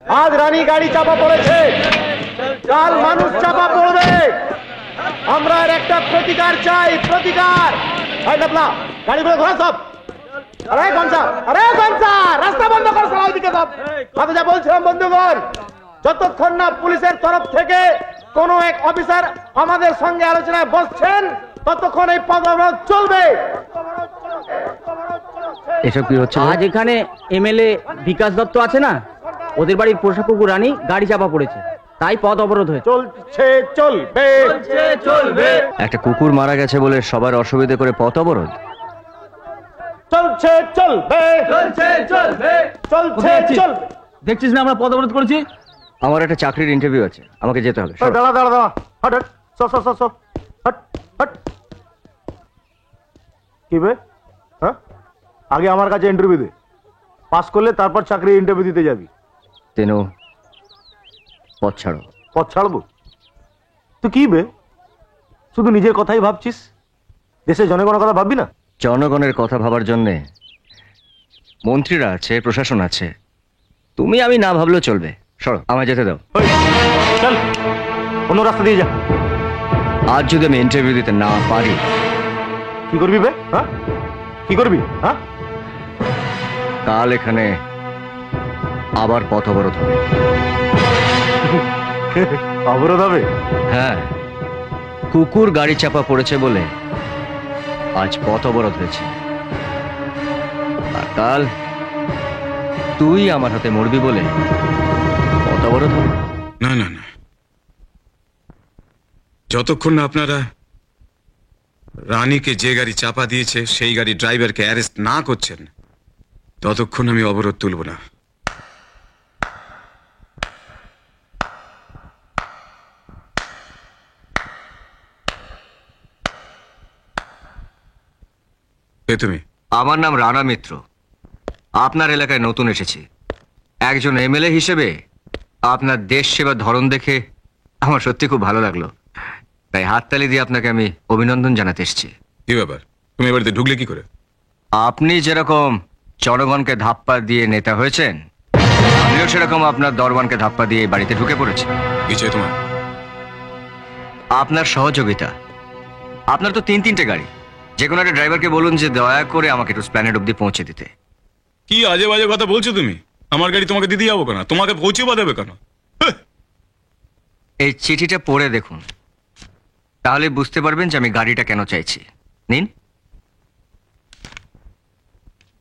আজ রানী গাড়ি চাপা পড়েছে, কাল মানুষ চাপা পড়বে। আমরা এর একটা প্রতিকার চাই, প্রতিকার। গাড়িগুলো ঘোরা সব। আরে গঞ্জা, রাস্তা বন্ধ কর, ওইদিকে সব। আমি যা বলছিলাম বন্ধুগণ, যতক্ষণ না পুলিশের তরফ থেকে কোনো এক অফিসার আমাদের সঙ্গে আলোচনায় বসছেন ততক্ষণ এই পথ অবরোধ চলবে। এসব কি হচ্ছে? আজ এখানে এমএলএ বিকাশ দত্ত আছে না, ওদের বাড়ির পোষা কুকুর রানী গাড়ি চাপা পড়েছে, তাই পথ অবরোধ হয়েছে। চলছে, চলবে, চলবে। একটা কুকুর মারা গেছে বলে সবার অসুবিধা করে পথ অবরোধ? চলছে, চলবে, চলছে, চলবে, চলছে, চলবে। দেখছিস না আমরা পথ অবরোধ করেছি? আমার একটা চাকরির ইন্টারভিউ আছে, আমাকে যেতে হবে। দাঁড়া দাঁড়া দাঁড়া, হট হট, সব সব সব সব, হট হট। কি বে? হ্যাঁ, আগে আমার কাছে ইন্টারভিউ দে, পাস করলে তারপর চাকরি ইন্টারভিউ দিতে যাবি। তেনো পথ ছাড়ো। পথ ছাড়বো? তুই কি বে, শুধু নিজের কথাই ভাবছিস, দেশের জনগণের কথা ভাববি না? জনগণের কথা ভাবার জন্যে মন্ত্রীরা আছে, প্রশাসন আছে, তুমি আমি না ভাবলেও চলবে। সরো, আমায় যেতে দাও। চল, অন্য রাস্তা দিয়ে যা। আজ যদি আমি ইন্টারভিউ দিতে না পারি, কি করবি বে? হ্যাঁ, কি করবি? হ্যাঁ, কাল এখানে আবার পথ অবরোধ হবে। অবরোধ হবে? হ্যাঁ, কুকুর গাড়ি চাপা পড়েছে বলে আজ পথ অবরোধ হয়েছে। আর কাল তুই আমার হাতে মরবি বলে পথ অবরোধ হবে। না না না, যতক্ষণ না আপনারা রানীকে যে গাড়ি চাপা দিয়েছে সেই গাড়ি ড্রাইভারকে অ্যারেস্ট না করছেন ততক্ষণ আমি অবরোধ তুলব না। কে তুমি? আমার নাম রানা মিত্র, আপনার এলাকায় নতুন এসেছি। একজন এমএলএ হিসেবে আপনার দেশ সেবার ধরন দেখে আমার সত্যি খুব ভালো লাগলো, তাই হাততালি দিয়ে আপনাকে আমি অভিনন্দন জানাতে এসেছি। কি ব্যাপার, তুমি এ বাড়িতে ঢুকলে কি করে? আপনি যেরকম জনগণকে ধাপ্পা দিয়ে নেতা হয়েছেন, আমিও সেরকম আপনার দরবানকে ধাপ্পা দিয়ে বাড়িতে ঢুকে পড়েছি। কি চাই তোমার? আপনার সহযোগিতা। আপনার তো তিনটে গাড়ি, যে কোনো একটা ড্রাইভারকে বলুন যে দয়া করে আমাকে একটু স্প্ল্যানেড অব্দি পৌঁছে দিতে। কি আজে বাজে কথা বলছো তুমি? আমার গাড়ি তোমাকে দিতে যাবো কেন? তোমাকে পৌঁছে বা দেবে কেন? এই চিঠিটা পড়ে দেখুন, তাহলে বুঝতে পারবেন যে আমি গাড়িটা কেন চাইছি। নিন।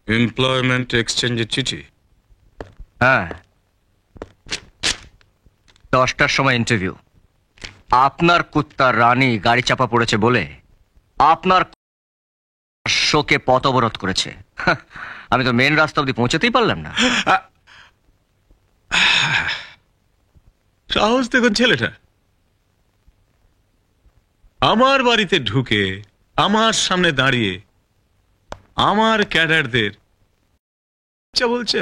এমপ্লয়মেন্ট এক্সচেঞ্জের চিঠি? হ্যাঁ, 10টার সময় ইন্টারভিউ। আপনার কুত্তা রানী গাড়ি চাপা পড়েছে বলে আপনার শোকে পথ অবরোধ করেছে। আমি তো মেন রাস্তা অব্দি পৌঁছাতেই পারলাম না। সাহস দেখুন ছেলেটা, আমার বাড়িতে ঢুকে আমার সামনে দাঁড়িয়ে আমার ক্যাডারদের বলছে।